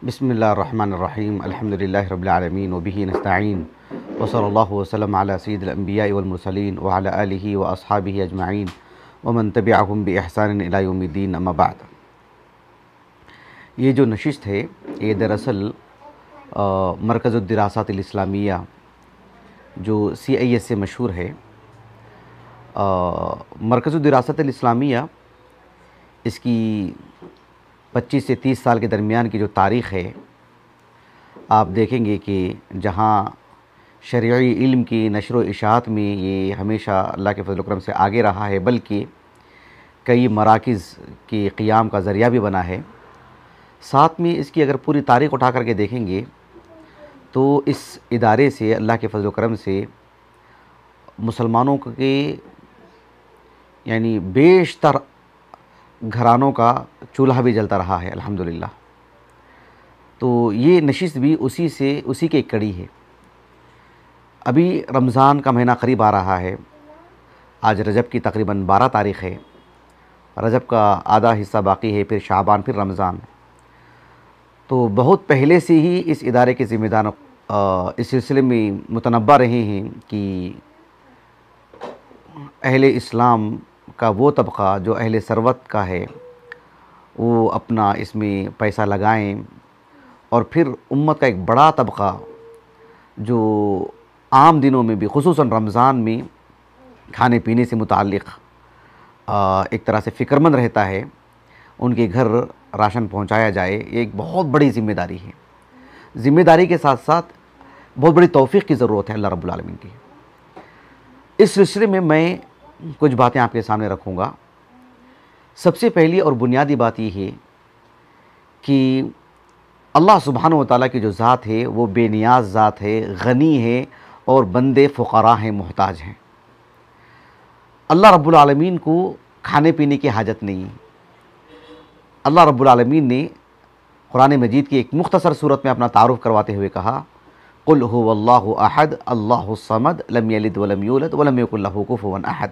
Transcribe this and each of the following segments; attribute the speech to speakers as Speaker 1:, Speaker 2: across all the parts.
Speaker 1: बिस्मिल्लाहिर्रहमानिर्रहीम अल्हम्दुलिल्लाहि रब्बिल आलमीन व बिही नस्तईन व सल्लल्लाहु वसल्लम अला सय्यिदिल अंबिया'i वल मुरसलीन व अला आलिहि व अस्हाबिहि अजमईन व मन तबिअहुम बि इहसान इला यौमिद्दीन अम्मा बाद। ये जो नशिस्त है ये दरअसल मरकज़ुद्दिरासातिल इस्लामिया जो CIS से मशहूर है। मरकज़ुद्दिरासातिल इस्लामिया इसकी 25 से 30 साल के दरमियान की जो तारीख़ है, आप देखेंगे कि जहाँ शरई इल्म की नशर व इशाअत में ये हमेशा अल्लाह के फज़ल व करम से आगे रहा है, बल्कि कई मराकिज़ के क़ियाम का ज़रिया भी बना है। साथ में इसकी अगर पूरी तारीख़ उठा करके देखेंगे तो इस इदारे से अल्लाह के फज़ल व करम से मुसलमानों के यानी बेशतर घरानों का चूल्हा भी जलता रहा है अल्हम्दुलिल्लाह। तो ये नशिस्त भी उसी की एक कड़ी है। अभी रमज़ान का महीना करीब आ रहा है। आज रजब की तकरीबन 12 तारीख़ है। रजब का आधा हिस्सा बाकी है, फिर शाबान, फिर रमज़ान। तो बहुत पहले से ही इस इदारे के ज़िम्मेदार इस सिलसिले में मुतनब्बा रहे हैं कि अहले इस्लाम का वो तबक़ा जो अहले सरवत का है वो अपना इसमें पैसा लगाएं, और फिर उम्मत का एक बड़ा तबक़ा जो आम दिनों में भी ख़ुसूसन रमज़ान में खाने पीने से मुताल्लिक़ एक तरह से फ़िक्रमंद रहता है, उनके घर राशन पहुंचाया जाए। ये एक बहुत बड़ी ज़िम्मेदारी है। ज़िम्मेदारी के साथ साथ बहुत बड़ी तौफ़ीक़ की ज़रूरत है अल्लाह रब्बुल आलमीन की। इस सिलसिले में मैं कुछ बातें आपके सामने रखूँगा। सबसे पहली और बुनियादी बात ये है कि अल्लाह सुब्हानहु व तआला की जो ज़ात है वो बेनियाज़ ज़ात है, गनी है, और बंदे फ़ुक़रा हैं, मोहताज हैं। अल्लाह रब्बुल आलमीन को खाने पीने की हाजत नहीं है। अल्लाह रब्बुल आलमीन ने कुरान मजीद की एक मुख्तसर सूरत में अपना तारुफ़ करवाते हुए कहा, कुल हुवल्लाहु अहद अल्लाहुस समद लम यलिद वलम यूलद वलम यकुल लहू कुफुवन अहद।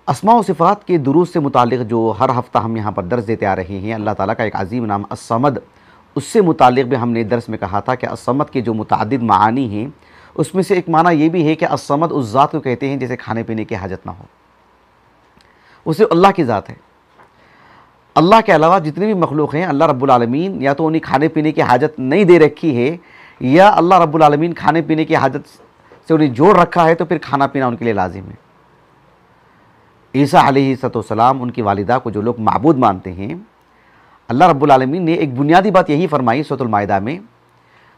Speaker 1: अस्मा व सिफ़ात के दुरूस से मुताल्लिक़ जो हर हफ़्ता हम यहाँ पर दर्स देते आ रहे हैं, अल्लाह ताला का एक अज़ीम नाम अस्समद, उससे मुताल्लिक़ भी हमने दर्स में कहा था कि अस्समद के जो मुतअद्दिद मानी हैं उसमें से एक माना ये भी है कि अस्समद उस ज़ात को कहते हैं जिसे खाने पीने की हाजत ना हो। उसे अल्लाह की ज़ात है। अल्लाह के अलावा जितने भी मखलूक़ हैं, अल्लाह रब्बुल आलमीन या तो उन्हें खाने पीने की हाजत नहीं दे रखी है, या अल्लाह रब्बुल आलमीन खाने पीने की हाजत से उन्हें जोड़ रखा है, तो फिर खाना पीना उनके लिए लाजिम है। ईसा अलैहिस्सलाम उनकी वालिदा को जो लोग माबूद मानते हैं, अल्लाह रब्बुल आलमीन ने एक बुनियादी बात यही फरमाई सूरतुल माइदा में,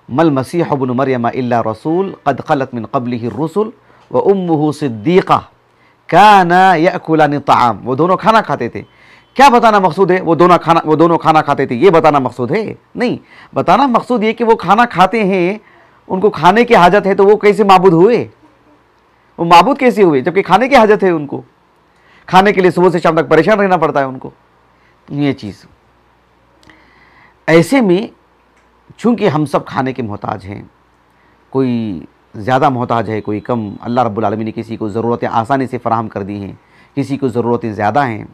Speaker 1: मल मसीह इब्न मरियम इल्ला रसूल क़द ख़लत मिन क़ब्लिहि रुसुल व उम्मुहु सिद्दीक़ा काना याकुलानि ताआम। वो दोनों खाना खाते थे। क्या बताना मकसूद है? वो दोनों खाना खाते थे, ये बताना मकसूद है? नहीं, बताना मकसूद ये कि वो खाना खाते हैं, उनको खाने की हाजत है, तो वो कैसे माबूद हुए? वो माबूद कैसे हुए जबकि खाने की हाजत है? उनको खाने के लिए सुबह से शाम तक परेशान रहना पड़ता है उनको। ये चीज़ ऐसे में चूँकि हम सब खाने के मोहताज हैं, कोई ज़्यादा मोहताज है, कोई कम। अल्लाह रब्बुल आलमीन ने किसी को ज़रूरतें आसानी से फ़राहम कर दी हैं, किसी को ज़रूरतें ज़्यादा हैं।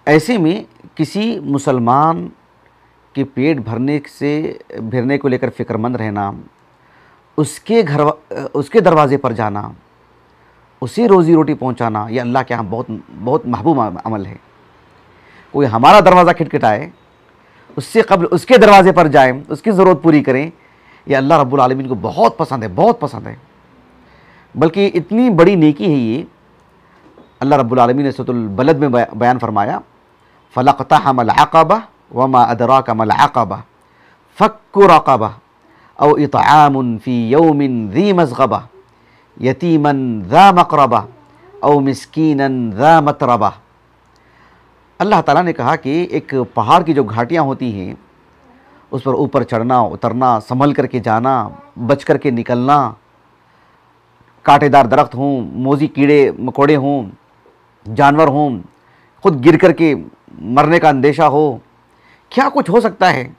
Speaker 1: ऐसे में किसी मुसलमान के पेट भरने को लेकर फ़िक्रमंद रहना, उसके दरवाज़े पर जाना, उसे रोज़ी रोटी पहुँचाना, यह अल्लाह के यहाँ बहुत बहुत महबूब अमल है। कोई हमारा दरवाज़ा खटखटाए, उससे कबल उसके दरवाज़े पर जाएं, उसकी ज़रूरत पूरी करें, यह अल्लाह रब्बुल आलमीन को बहुत पसंद है, बहुत पसंद है। बल्कि इतनी बड़ी नेकी है ये, अल्लाह रब्बुल आलमीन ने सूरतुल बलद में बयान फरमाया, फ़लक़तहमल अक़बा वमा अदराका मल अक़बा फ़क्कु रक़बा औ इत्आमुन फ़ी यौमिन ज़ी मज़ग़बा यतीमन ज़ा मक़रबा औ मिस्कीनन ज़ा मतरबा। अल्लाह ताला ने कहा कि एक पहाड़ की जो घाटियाँ होती हैं, उस पर ऊपर चढ़ना, उतरना, संभल करके जाना, बच करके निकलना, कांटेदार दरख्त हों, मोज़ी कीड़े मकोड़े हों, जानवर हों, खुद गिर करके मरने का अंदेशा हो, क्या कुछ हो सकता है।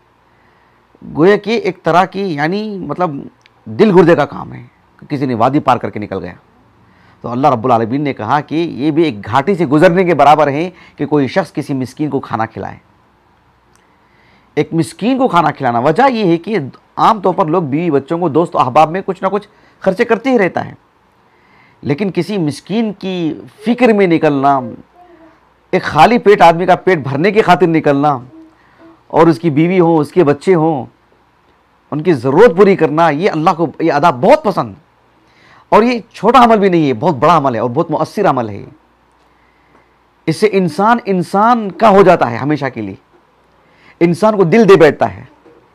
Speaker 1: गोया कि एक तरह की यानी मतलब दिल गुर्दे का काम है। किसी ने वादी पार करके निकल गया, तो अल्लाह रब्बुल आलमीन ने कहा कि ये भी एक घाटी से गुजरने के बराबर है कि कोई शख्स किसी मिस्कीन को खाना खिलाए। एक मिस्कीन को खाना खिलाना। वजह यह है कि आमतौर पर लोग बीवी बच्चों को, दोस्त अहबाब में कुछ ना कुछ खर्चे करते ही रहता है, लेकिन किसी मिस्कीन की फ़िक्र में निकलना, एक खाली पेट आदमी का पेट भरने की खातिर निकलना और उसकी बीवी हो, उसके बच्चे हों, उनकी ज़रूरत पूरी करना, ये अल्लाह को ये अदा बहुत पसंद। और ये छोटा अमल भी नहीं है, बहुत बड़ा अमल है और बहुत मुअस्सिर अमल है। इससे इंसान इंसान का हो जाता है, हमेशा के लिए इंसान को दिल दे बैठता है,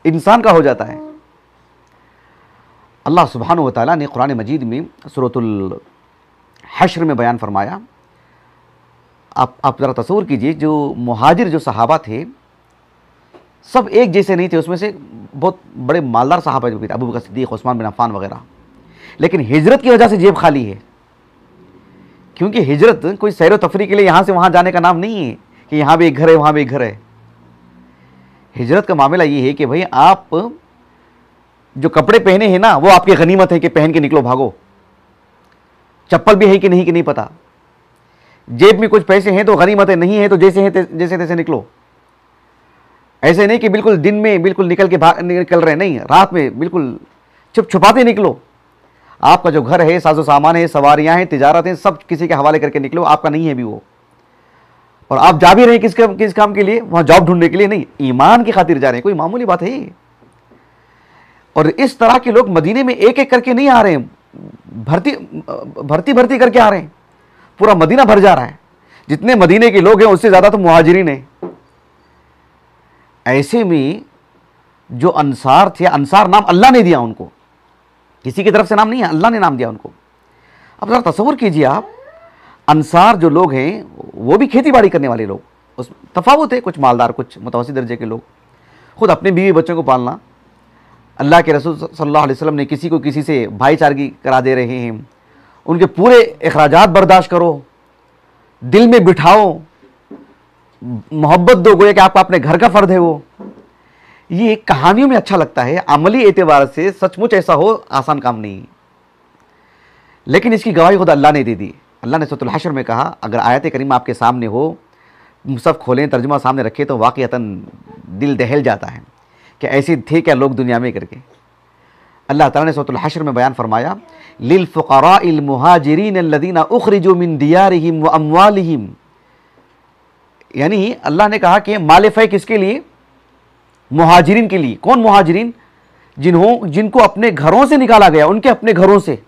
Speaker 1: इंसान का हो जाता है। अल्लाह सुब्हानहू व तआला ने कुरान मजीद में सूरतुल हश्र में बयान फरमाया। आप ज़रा तसव्वुर कीजिए, जो मुहाजिर जो सहाबा थे सब एक जैसे नहीं थे। उसमें से बहुत बड़े मालदार सहाबा भी थे, अबू बकर सिद्दीक़, उस्मान बिन अफ़्फ़ान वगैरह, लेकिन हिजरत की वजह से जेब खाली है। क्योंकि हिजरत कोई सैर व तफरी के लिए यहाँ से वहाँ जाने का नाम नहीं है कि यहाँ भी एक घर है वहाँ भी एक घर है। हिजरत का मामला ये है कि भाई आप जो कपड़े पहने हैं ना वो आपकी गनीमत है कि पहन के निकलो, भागो। चप्पल भी है कि नहीं पता, जेब में कुछ पैसे हैं तो गनीमत है, नहीं है तो जैसे तैसे निकलो। ऐसे नहीं कि बिल्कुल दिन में बिल्कुल निकल रहे हैं, नहीं, रात में बिल्कुल छुपाते निकलो। आपका जो घर है, साजो सामान है, सवारियां हैं, तिजारत है, सब किसी के हवाले करके निकलो, आपका नहीं है भी वो। और आप जा भी रहे हैं किस काम के लिए? वहां जॉब ढूंढने के लिए नहीं, ईमान की खातिर जा रहे हैं। कोई मामूली बात है। और इस तरह के लोग मदीने में एक एक करके नहीं आ रहे हैं, भर्ती करके आ रहे हैं। पूरा मदीना भर जा रहा है। जितने मदीने के लोग हैं उससे ज्यादा तो मुहाजिरीन है। ऐसे में जो अंसार थे, अंसार नाम अल्लाह ने दिया उनको, किसी की तरफ से नाम नहीं है, अल्लाह ने नाम दिया उनको। अब जरा तसव्वुर कीजिए आप, अंसार जो लोग हैं वो भी खेती बाड़ी करने वाले लोग, उस तफावत है, कुछ मालदार, कुछ मुतवस्सित दर्जे के लोग। खुद अपने बीवी बच्चों को पालना, अल्लाह के रसूल सल्लल्लाहु अलैहि वसल्लम ने किसी को किसी से भाईचारगी करा दे रहे हैं, उनके पूरे अखराजात बर्दाश्त करो, दिल में बिठाओ, मोहब्बत दो, गोया कि आपका अपने घर का फ़र्द है वो। ये कहानियों में अच्छा लगता है, अमली एतबार से सचमुच ऐसा हो आसान काम नहीं। लेकिन इसकी गवाही खुद अल्लाह ने दे दी। अल्लाह ने सूरह हश्र में कहा, अगर आयत करीमा आपके सामने हो, मुसहफ़ खोलें, तर्जुमा सामने रखें, तो वाक़ईतन दिल दहल जाता है कि ऐसे थे क्या लोग दुनिया में करके। अल्लाह ताला ने सूरह हश्र में बयान फरमाया, लिल फ़ुक़राइल मुहाजिरीन अल्लज़ीना उख़रिजू मिन दियारिहिम व अम्वालिहिम। यानी अल्लाह ने कहा कि माल फ़ै किसके लिए? मुहाजिरीन के लिए। कौन मुहाजिरीन? जिनको अपने घरों से निकाला गया, उनके अपने घरों से।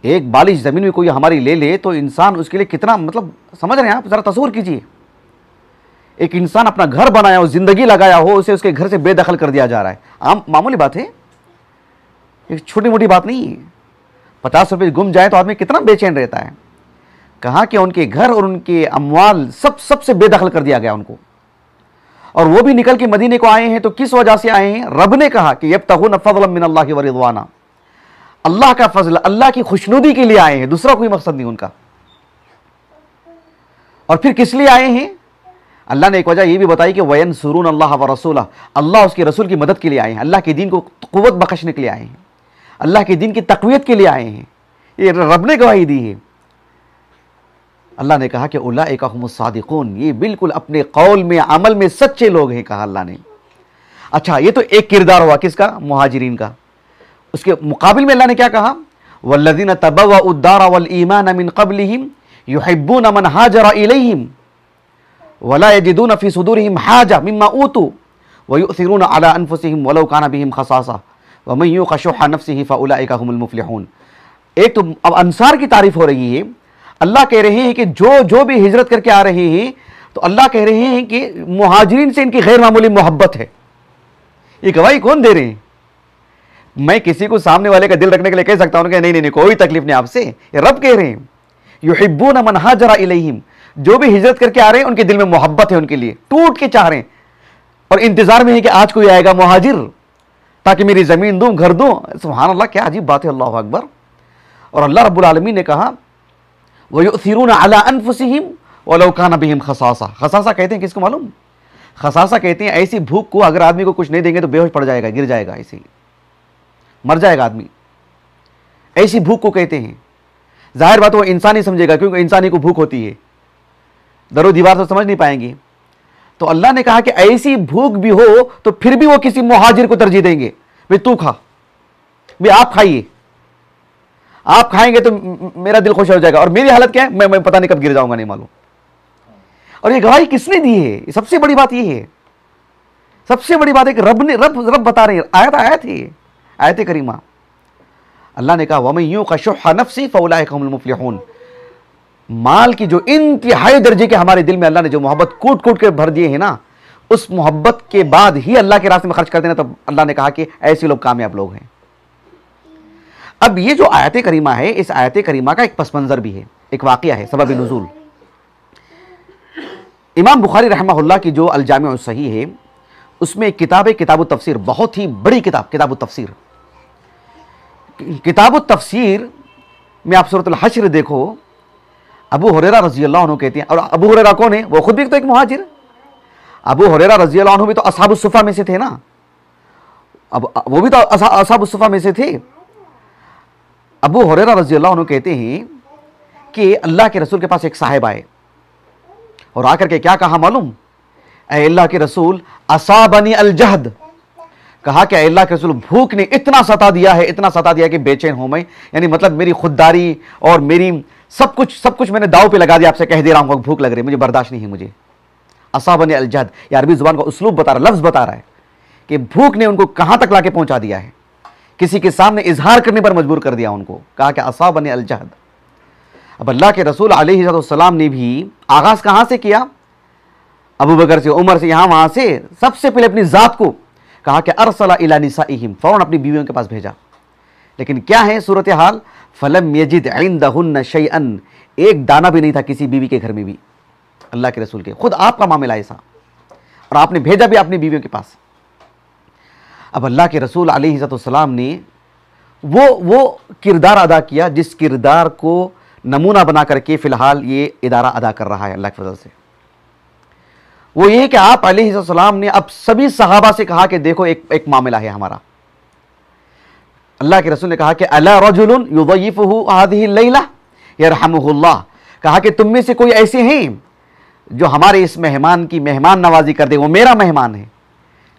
Speaker 1: एक बालिश ज़मीन में कोई हमारी ले ले तो इंसान उसके लिए कितना, मतलब समझ रहे हैं आप? ज़रा तसव्वुर कीजिए, एक इंसान अपना घर बनाया हो, ज़िंदगी लगाया हो, उसे उसके घर से बेदखल कर दिया जा रहा है। आम मामूली बात है, एक छोटी मोटी बात नहीं है। 50 रुपये गुम जाए तो आदमी कितना बेचैन रहता है। कहा कि उनके घर और उनके अमवाल सबसे बेदखल कर दिया गया उनको। और वो भी निकल के मदीने को आए हैं तो किस वजह से आए हैं? रब ने कहा कि यब्तगून फज़लन मिनल्लाहि व रिज़वाना, अल्लाह का फजल, अल्लाह की खुशनुदी के लिए आए हैं, दूसरा कोई मकसद नहीं उनका। और फिर किस लिए आए हैं? अल्लाह ने एक वजह यह भी बताई कि वयंसुरून अल्लाह व रसूला, अल्लाह उसके रसूल की मदद के लिए आए हैं, अल्लाह के दीन को कुव्वत बख्शने के लिए आए हैं, अल्लाह के दीन की तक़वियत के लिए आए हैं। ये रब ने गवाही दी है। अल्लाह ने कहा कि उलाइका हुमुस सादिकून, ये बिल्कुल अपने कौल में, अमल में सच्चे लोग हैं, कहा अल्लाह ने। अच्छा, ये तो एक किरदार हुआ किसका? मुहाजिरीन का। उसके मुकाबिल में अल्लाह ने क्या कहा? वल्लज़ीना तबव्वउद दारा वल ईमान मिन क़ब्लिहिम युहिब्बूना मन हाजरा इलैहिम वला यजिदूना फ़ी सुदूरिहिम हाजा मिम्मा ऊतू व यु'थिरूना अला अनफुसिहिम वलौ काना बिहिम खसासा व मन युक़ शुह्ह नफ्सिही फ़उलाइका हुमुल मुफ़्लिहून। एक तो अब अंसार की तारीफ हो रही है। अल्लाह कह रहे हैं कि जो भी हिजरत करके आ रहे हैं, तो अल्लाह कह रहे हैं कि मुहाजिरीन से इनकी गैर मामूली मोहब्बत है। ये गवाही कौन दे रहे हैं? मैं किसी को सामने वाले का दिल रखने के लिए कह सकता हूं कि नहीं, कोई तकलीफ नहीं आपसे। ये रब कह रहे हैं, युहिब्बूना मन हाजरा इलैहिम, जो भी हिजरत करके आ रहे हैं उनके दिल में मोहब्बत है उनके लिए, टूट के चाह रहे हैं और इंतजार में है कि आज कोई आएगा मुहाजिर ताकि मेरी जमीन दूं, घर दूं। सुभान अल्लाह, क्या अजीब बात है, अल्लाहु अकबर। और अल्लाह रब्बुल आलमीन ने कहा वयु'थिरूना अला अनफुसिहिम वलौ काना बिहिम खसासा। खसासा कहते हैं किसको मालूम? खसासा कहते हैं ऐसी भूख को, अगर आदमी को कुछ नहीं देंगे तो बेहोश पड़ जाएगा, गिर जाएगा, ऐसे ही मर जाएगा आदमी। ऐसी भूख को कहते हैं। जाहिर बात वो इंसान ही समझेगा, क्योंकि इंसानी को भूख होती है, दरो दीवार से समझ नहीं पाएंगे। तो अल्लाह ने कहा कि ऐसी भूख भी हो तो फिर भी वो किसी मुहाजिर को तरजीह देंगे, भाई तू खा, भाई आप खाइए, आप खाएंगे तो मेरा दिल खुश हो जाएगा, और मेरी हालत क्या है, मैं पता नहीं कब गिर जाऊंगा, नहीं मालूम। और ये गवाही किसने दी है? सबसे बड़ी बात ये है, सबसे बड़ी बात है कि रब बता रहे हैं, आयत है, आयत करीमा। अल्लाह ने कहा वमन युक़ शुह्ह नफ्सिही फ़उलाइका हुमुल मुफ़्लिहून। माल की जो इंतहाई दर्जे के हमारे दिल में अल्लाह ने जो मोहब्बत कूट कूट के भर दिए हैं ना, उस मोहब्बत के बाद ही अल्लाह के रास्ते में खर्च कर देना, तो अल्लाह ने कहा कि ऐसे लोग कामयाब लोग हैं। अब ये जो आयत करीमा है, इस आयत करीमा का एक पस मंज़र भी है, एक वाक़या है, सबब नुज़ूल। इमाम बुखारी रहमहुल्लाह की जो अल जामिअ सहीह है, उसमें एक किताब है, किताबुत तफ़सीर, बहुत ही बड़ी किताब, किताबुत तफ़सीर। किताबुत तफ़सीर में आप सूरत अल हश्र देखो, अबू हुरैरा रज़ी अल्लाह अन्हु कहते हैं, और अबू हुरैरा कौन है? वो खुद भी तो एक मुहाजिर। अबू हुरैरा रज़ी अल्लाह अन्हु भी तो असहाबुस सुफ़ा में से थे ना, अब वो भी तो असहाबुस सुफ़ा में से थे। अबू हुरैरा रज़ी अल्लाह अन्हु कहते हैं कि अल्लाह के रसूल के पास एक साहिब आए और आकर के क्या कहा मालूम? ऐ अल्लाह के रसूल, असाबनी अल जहद, कहा कि अल्लाह के रसूल भूख ने इतना सता दिया है, इतना सता दिया कि बेचैन हूं मैं, यानी मतलब मेरी खुददारी और मेरी सब कुछ मैंने दाव पे लगा दिया, आपसे कह दे रहा हूं भूख लग रही है, मुझे बर्दाश्त नहीं है मुझे। असाबनी अल जहद, ये अरबी जुबान का उसलूब बता रहा, लफ्ज बता रहा है कि भूख ने उनको कहां तक लाके पहुंचा दिया है, किसी के सामने इजहार करने पर मजबूर कर दिया उनको। कहा कि असाबनी अल जहद। अब अल्लाह के रसूल अलैहिस्सलाम ने भी आगाज कहां से किया? अबू बकर से, उमर से, यहां वहां से, सबसे पहले अपनी जात को कहा कि अरसला इला निसाइहिम, फौरन अपनी बीवियों के पास भेजा। लेकिन क्या है सूरत हाल? फलम यजिद इंदहुन्न शैअन, एक दाना भी नहीं था किसी बीवी के घर में भी, अल्लाह के रसूल के, खुद आपका मामला ऐसा, और आपने भेजा भी अपनी बीवियों के पास। अब अल्लाह के रसूल अलैहिस्सलाम ने वो किरदार अदा किया जिस किरदार को नमूना बना करके फिलहाल ये इदारा अदा कर रहा है अल्लाह के फजल से। वो ये कि आप अलैहिस्सलाम ने अब सभी सहाबा से कहा कि देखो एक मामला है हमारा। अल्लाह के रसूल ने कहा कि अला रजुलुन युज़य्यिफुहु हाज़िहि लैला यरहमुहुल्लाह, कहा कि तुम में से कोई ऐसे हैं जो हमारे इस मेहमान की मेहमान नवाजी कर दे, वो मेरा मेहमान है,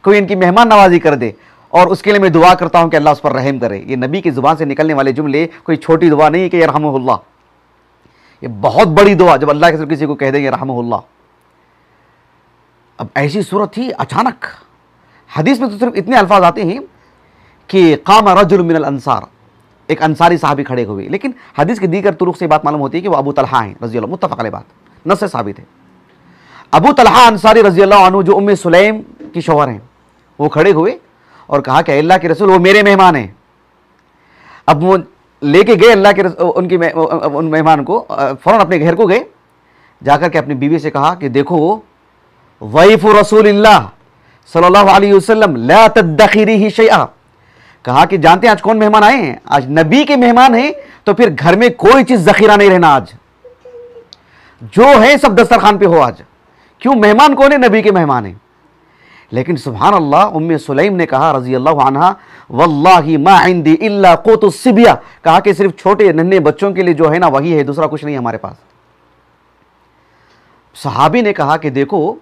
Speaker 1: कोई इनकी मेहमान नवाजी कर दे, और उसके लिए मैं दुआ करता हूं कि अल्लाह उस पर रहम करे। ये नबी की जुबान से निकलने वाले जुमले कोई छोटी दुआ नहीं है कि यरहमुहुल्लाह, ये बहुत बड़ी दुआ जब अल्लाह के रसूल किसी को कह देंगे यरहमुहुल्लाह। अब ऐसी सूरत थी, अचानक हदीस में तो सिर्फ इतने अल्फाज आते हैं कि काम रजुल मिनल अंसार, एक अंसारी साहबी खड़े हुए, लेकिन हदीस के दीगर तुरुक से बात मालूम होती है कि वो अबू तलहा हैं रज़ी अल्लाह, मुत्तफ़क़ अलैह बात, नस से साबित है। अबू तलहा अंसारी रज़ी अल्लाह अन्हु जो उम्मे सुलैम की शौहर हैं, वो खड़े हुए और कहा कि अल्लाह के रसूल वो मेरे मेहमान हैं। अब वो लेके गए अल्लाह के उन मेहमान को, फ़ौरन अपने घर को गए, जाकर के अपनी बीवी से कहा कि देखो वैफ़ु रसूलिल्लाह सल्लल्लाहु अलैहि वसल्लम ला तद्दखिरिही शैआ, कहा कि जानते हैं आज कौन मेहमान आए हैं? आज नबी के मेहमान हैं, तो फिर घर में कोई चीज जखीरा नहीं रहना, आज जो है सब दस्तरखान पे हो आज। क्यों? मेहमान कौन है? नबी के मेहमान हैं। लेकिन सुभान अल्लाह, उम्मे सुलैम ने कहा रजी अल्लाह अन्हा, वल्लाही मा इंदी इल्ला क़ूतुस सिबिया, कहा कि सिर्फ छोटे नन्हे बच्चों के लिए जो है ना वही है, दूसरा कुछ नहीं हमारे पास। सहाबी ने कहा कि देखो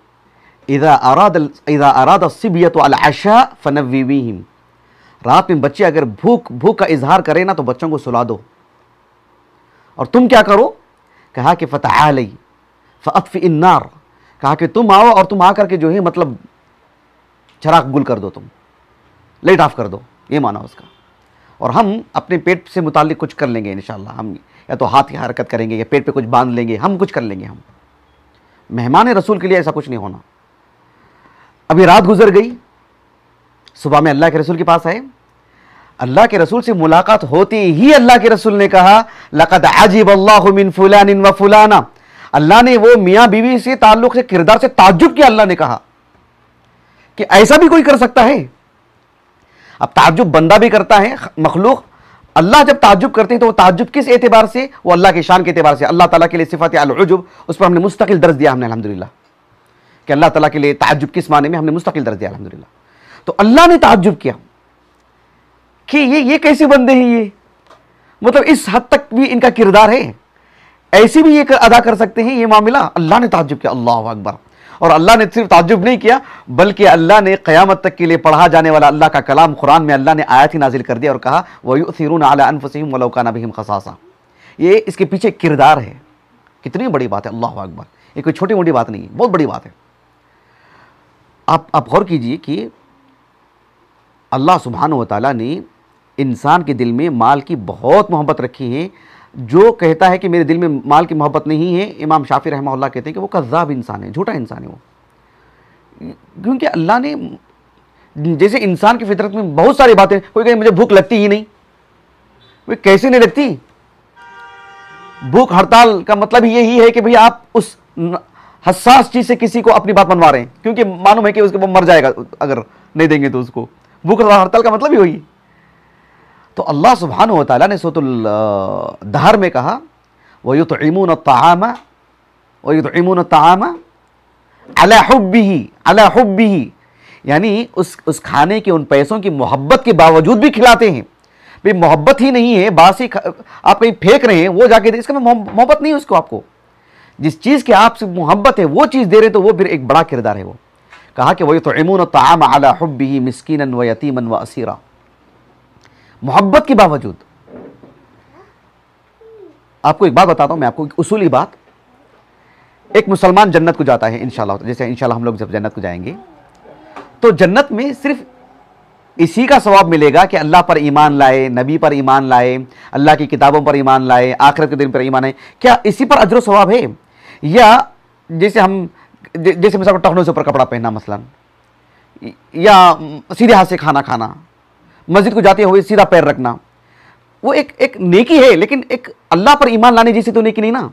Speaker 1: इज़ा अरादा सिबियतु अल अशा फनव्विहिम, रात में बच्चे अगर भूख का इजहार करें ना तो बच्चों को सुला दो, और तुम क्या करो? कहा कि फ़तआली फ़अत्फ़ि अन्नार, कहा कि तुम आओ और तुम आकर के जो है मतलब चराग गुल कर दो, तुम लाइट ऑफ कर दो, ये माना उसका। और हम अपने पेट से मुताल्लिक कुछ कर लेंगे इंशाअल्लाह, हम या तो हाथ की हरकत करेंगे या पेट पे कुछ बांध लेंगे, हम कुछ कर लेंगे। हम मेहमान रसूल के लिए ऐसा कुछ नहीं होना। अभी रात गुजर गई, सुबह में अल्लाह के रसूल के पास आए, अल्लाह के रसूल से मुलाकात होती ही अल्लाह के रसूल ने कहा लक़द अजिबल्लाहु मिन फुलानिन व फुलाना, अल्लाह ने वो मियाँ बीवी से ताल्लुक से किरदार से ताज्जुब किया। अल्लाह ने कहा कि ऐसा भी कोई कर सकता है। अब ताज्जुब बंदा भी करता है, मखलूक, अल्लाह जब ताज्जुब करते हैं तो वो ताज्जुब किस एतबार से? वो अल्लाह की शान के एतबार से। अल्लाह ताला के लिए सिफ़ात अल-उजुब, उस पर हमने मुस्तकिल दर्ज दिया हमने अल्हम्दुलिल्लाह, कि अल्लाह ताला के लिए ताज्जुब किस माने में हमने मुस्तकिल दर्ज दिया अल्हम्दुलिल्लाह। तो अल्लाह ने ताज्जुब किया कि ये कैसे बंदे हैं, ये मतलब इस हद तक भी इनका किरदार है, ऐसे भी ये अदा कर सकते हैं ये मामला। अल्लाह ने ताज्जुब किया, अल्लाहु अकबर। और अल्लाह ने सिर्फ ताज्जुब नहीं किया, बल्कि अल्लाह ने क़यामत तक के लिए पढ़ा जाने वाला अल्लाह का कलाम कुरान में अल्लाह ने आयत ही नाजिल कर दिया और कहा वयुसिरून अला अनफुसिहिम वलौ काना बिहिम खसासा। ये इसके पीछे किरदार है। कितनी बड़ी बात है, अल्लाह अकबर। ये कोई छोटी मोटी बात नहीं है, बहुत बड़ी बात है। आप गौर कीजिए कि अल्लाह सुब्हानहू व तआला ने इंसान के दिल में माल की बहुत मोहब्बत रखी है। जो कहता है कि मेरे दिल में माल की मोहब्बत नहीं है, इमाम शाफी रहमहुल्लाह कहते हैं कि वो कज़्ज़ाब इंसान है, झूठा इंसान है वो। क्योंकि अल्लाह ने जैसे इंसान की फितरत में बहुत सारी बातें, कोई कहे मुझे भूख लगती ही नहीं, वे कैसे नहीं लगती? भूख हड़ताल का मतलब ही यही है कि भाई आप उस हसास चीज से किसी को अपनी बात मनवा रहे हैं, क्योंकि मालूम है कि उसके वो मर जाएगा अगर नहीं देंगे तो उसको। भूख हड़ताल का मतलब ही वही। तो अल्लाह सुब्हानहू व तआला ने सूरतुल दहर में कहा वयुतइमून अत्ताआम अला हुब्बिही, यानी उस खाने के उन पैसों की मोहब्बत के बावजूद भी खिलाते हैं। भाई मोहब्बत ही नहीं है, बासी आप कहीं फेंक रहे हैं, वो जाके इसका मोहब्बत नहीं है उसको। आपको जिस चीज़ की आपसे मोहब्बत है वो चीज़ दे रहे तो वो फिर एक बड़ा किरदार है वो। कहा कि वयुतइमून अत्ताआम अला हुब्बिही मिस्कीनन व यतीमन व असीरा, मोहब्बत के बावजूद। आपको एक बात बताता हूं मैं, आपको एक उसूली बात। एक मुसलमान जन्नत को जाता है इंशाल्लाह, जैसे इंशाल्लाह हम लोग जब जन्नत को जाएंगे तो जन्नत में सिर्फ इसी का सवाब मिलेगा कि अल्लाह पर ईमान लाए, नबी पर ईमान लाए, अल्लाह की किताबों पर ईमान लाए, आखिरत के दिन पर ईमान लाए। क्या इसी पर अजर सवाब है? या जैसे मिसाल टखनों से ऊपर कपड़ा पहनना मसलन, या सीधे हाथ से खाना खाना, मस्जिद को जाते हुए सीधा पैर रखना, वो एक नेकी है, लेकिन एक अल्लाह पर ईमान लाने जैसी तो नेकी नहीं ना।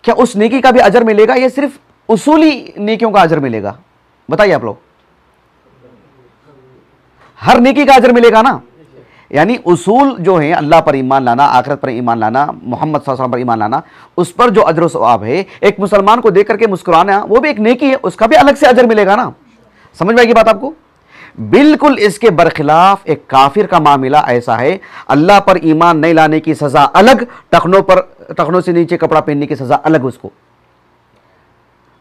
Speaker 1: क्या उस नेकी का भी अजर मिलेगा या सिर्फ उसूली नेकियों का अजर मिलेगा? बताइए आप लोग। हर नेकी का अजर मिलेगा ना। यानी उसूल जो है अल्लाह पर ईमान लाना, आखिरत पर ईमान लाना, मोहम्मद सल्लल्लाहु अलैहि वसल्लम पर ईमान लाना, उस पर जो अजर सवाब है, एक मुसलमान को देख करके मुस्कुराना वो भी एक नेकी है, उसका भी अलग से अजर मिलेगा ना। समझ में आएगी बात आपको? बिल्कुल इसके बरखिलाफ एक काफिर का मामला ऐसा है, अल्लाह पर ईमान नहीं लाने की सजा अलग, टखनों से नीचे कपड़ा पहनने की सजा अलग उसको।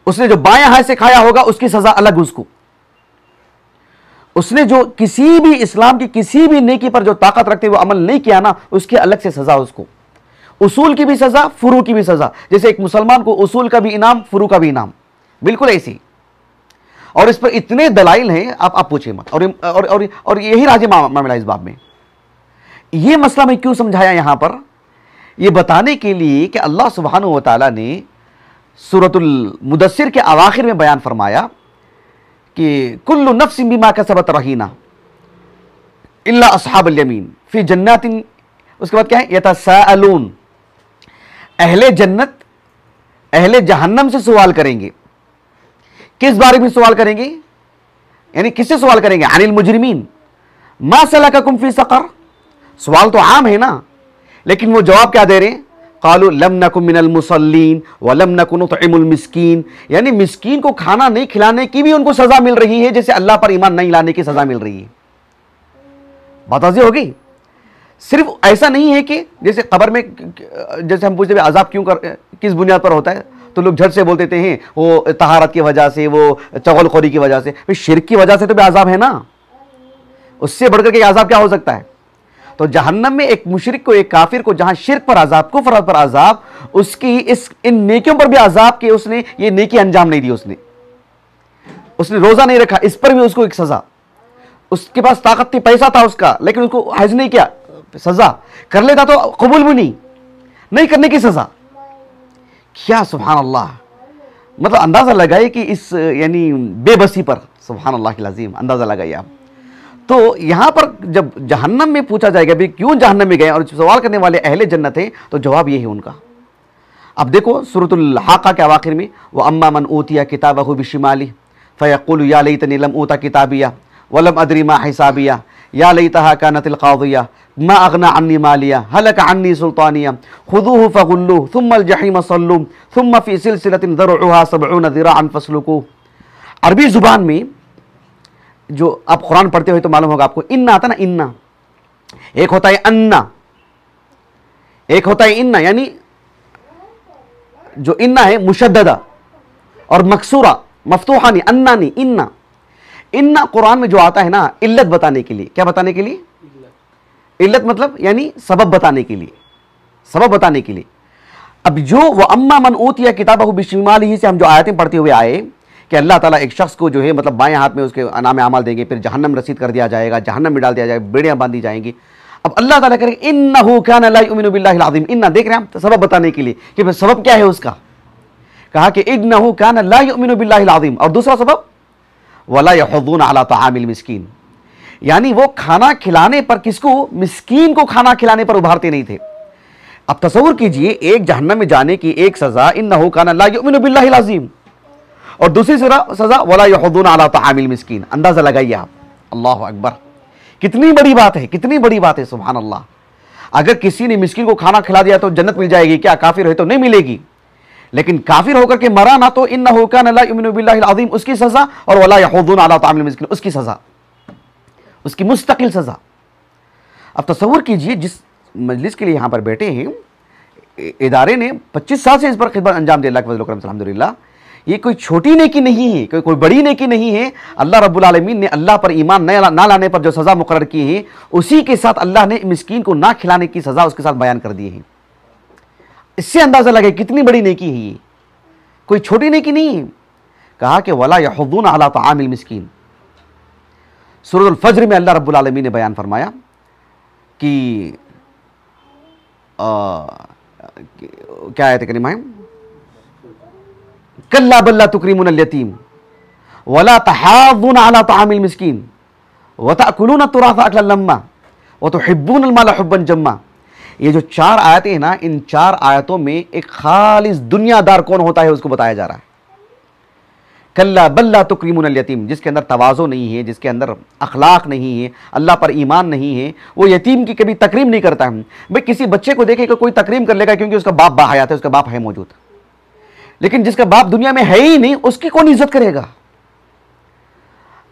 Speaker 1: उसने जो बाएं हाथ से खाया होगा उसकी सजा अलग उसको। उसने जो किसी भी इस्लाम की किसी भी नेकी पर जो ताकत रखते हुए अमल नहीं किया ना, उसकी अलग से सजा उसको। उसूल की भी सजा, फुरू की भी सजा। जैसे एक मुसलमान को उसूल का भी इनाम, फुरू का भी इनाम, बिल्कुल ऐसी। और इस पर इतने दलाइल हैं, आप पूछिए मत। और यही राज मामला इस बाब में। यह मसला मैं क्यों समझाया यहां पर? यह बताने के लिए कि अल्लाह सुब्हानहू व तआला ने सूरतुल मुदस्सिर के अवाखिर में बयान फरमाया कि कुल्लु नफ्सिन बिमा कसबत रहीना इल्ला अस्हाबुल यमीन फी जन्नातिन। उसके बाद क्या है? यतसाअलून। अहले जन्नत अहले जहन्नम से सवाल करेंगे। किस बारे में सवाल करेंगे? यानी किससे सवाल करेंगे? अनिल मुजरिमीन मा सलककुम फी सकर। सवाल तो आम है ना, लेकिन वो जवाब क्या दे रहे हैं? कालू लम नकुम मिनल मुसल्लीन व लम नकु नुतइमुल मिस्कीन। यानी मिस्कीन को खाना नहीं खिलाने की भी उनको सजा मिल रही है, जैसे अल्लाह पर ईमान नहीं लाने की सजा मिल रही है। बात वाज़ेह होगी। सिर्फ ऐसा नहीं है कि जैसे कब्र में, जैसे हम पूछते अजाब क्यों किस बुनियाद पर होता है, तो लोग झट से बोल देते हैं वो तहारत की वजह से, वो चगलखोरी की वजह से। शिरक की वजह से तो भी अजाब है ना, उससे बढ़कर के अजाब क्या हो सकता है? तो जहन्नम में एक मुशरिक को, एक काफिर को जहां शिरक पर अजाब, कुफ्र पर अजाब, उसकी इन नेकियों पर भी अजाब के उसने ये नेकी अंजाम नहीं दी, उसने रोजा नहीं रखा, इस पर भी उसको एक सजा। उसके पास ताकत थी, पैसा था उसका, लेकिन उसको हज नहीं किया, सजा। कर लेता तो कबूल भी नहीं करने की सजा। क्या सुभान अल्लाह। मतलब अंदाजा लगाइए कि इस यानी बेबसी पर, सुभान अल्लाह की लाज़िम, अंदाजा लगाइए आप। तो यहां पर जब जहन्नम में पूछा जाएगा भी क्यों जहन्नम में गए, और सवाल करने वाले अहले जन्नत है, तो जवाब ये है उनका। अब देखो सूरतुल हाका के आखिर में, व अम्मा मन ऊतिया किताबहु बिशिमाली फयक़ूलु या लैतनी लम ऊता किताबिया वलम अदरी मा हिसाबिया या लैतहा कानतिल क़ादिया मा अग़ना अन्नी मालिया हलक अन्नी सुल्तानिया खुदूहु फगुल्लूहु थुम्मल जहीम सल्लूहु थुम्म फ़ी सिलसिलतिन ज़रउहा सबऊन ज़िराअन फस्लुकूहु। अरबी ज़ुबान में जो आप कुरान पढ़ते हुए तो मालूम होगा आपको, इन्ना आता ना, इन्ना एक होता है अन्ना, एक होता है इन्ना। यानी जो इन्ना है मुशद्ददा और मकसूरा, मफ्तूहा नहीं, अन्ना नहीं, इन्ना। इन्ना कुरान में जो आता है ना इल्लत बताने के लिए, क्या बताने के लिए? इल्लत मतलब यानी सबब बताने के लिए, सबब बताने के लिए। अब जो वो अम्मा मन ऊतिया किताबहु बिशिमालिही से हम जो आयतें पढ़ते हुए आए कि अल्लाह ताला एक शख्स को जो है मतलब बाएं हाथ में उसके नाम अमाल देंगे, फिर जहन्नम रसीद कर दिया जाएगा, जहन्नम में डाल दिया जाएगा, बेड़ियां बांधी जाएंगी। अब अल्लाह ताला करेंगे इन्नहु कान ला युमिनु बिल्लाहिल अज़ीम, इन्ना देख रहे हैं हम, तो सबब बताने के लिए कि भाई सबब क्या है उसका। कहा कि इन्नहु कान ला युमिनु बिल्लाहिल अज़ीम, और दूसरा सबब वला यहुद्दून अला तआमिल मिस्कीन, यानी वो खाना खिलाने पर, किसको? मिस्कीन को खाना खिलाने पर उभारते नहीं थे। अब तसव्वुर कीजिए, एक जहन्नम में जाने की एक सजा इन्नहु कान ला युमिनु बिल्लाहिल अज़ीम, और दूसरी सजा वला यहुद्दून अला तआमिल मिस्कीन। अंदाजा लगाइए आप, अल्लाह अकबर, कितनी बड़ी बात है, कितनी बड़ी बात है, सुभान अल्लाह। अगर किसी ने मिस्कीन को खाना खिला दिया तो जन्नत मिल जाएगी क्या? काफिर है तो नहीं मिलेगी, लेकिन काफिर होकर के मरा ना तो इन्नहु कान ला युमिनु बिल्लाहिल अज़ीम उसकी सजा, और वला यहुद्दून अला तआमिल मिस्कीन उसकी सजा, उसकी मुस्तकिल सजा। अब तसव्वुर कीजिए, जिस मजलिस के लिए यहाँ पर बैठे हैं, इदारे ने 25 साल से इस पर खिदमत अंजाम दिया, अल्लाह के फज़ल व करम से अल्हम्दुलिल्लाह। ये कोई छोटी नेकी नहीं है, कोई बड़ी नेकी नहीं है। अल्लाह रब्बुल आलमीन ने अल्लाह पर ईमान ना लाने पर जो सज़ा मुकर्रर की है, उसी के साथ अल्लाह ने मिस्कीन को ना खिलाने की सज़ा उसके साथ बयान कर दी है। इससे अंदाज़ा लगे कितनी बड़ी नेकी है, ये कोई छोटी नेकी नहीं है। कहा कि वला यहुद्दून अला तआमिल मिस्कीन। सूरह अल-फज्र में अल्लाह रब्बुल आलमीन ने बयान फरमाया कि क्या आयत करीमा है, कल्ला बल्ला तुकरीमुनल यतीम वला तहाज़्ज़ूना अला तआमिल मिस्कीन व तअकुलूना तुराथ अकलन लम्मा व तुहिब्बूनल माला हुब्बन जम्मा। ये जो 4 आयतें हैं ना, इन 4 आयतों में एक खालिस दुनियादार कौन होता है उसको बताया जा रहा है। कल्ला बल्ला तुकरीमुनल यतीम, जिसके अंदर तवाज़ो नहीं है, जिसके अंदर अखलाक नहीं है, अल्लाह पर ईमान नहीं है, वो यतीम की कभी तकरीम नहीं करता है। भाई किसी बच्चे को देखे कि कोई तकरीम कर लेगा क्योंकि उसका बाप बाहयात है, उसका बाप है मौजूद, लेकिन जिसका बाप दुनिया में है ही नहीं उसकी कौन इज्जत करेगा?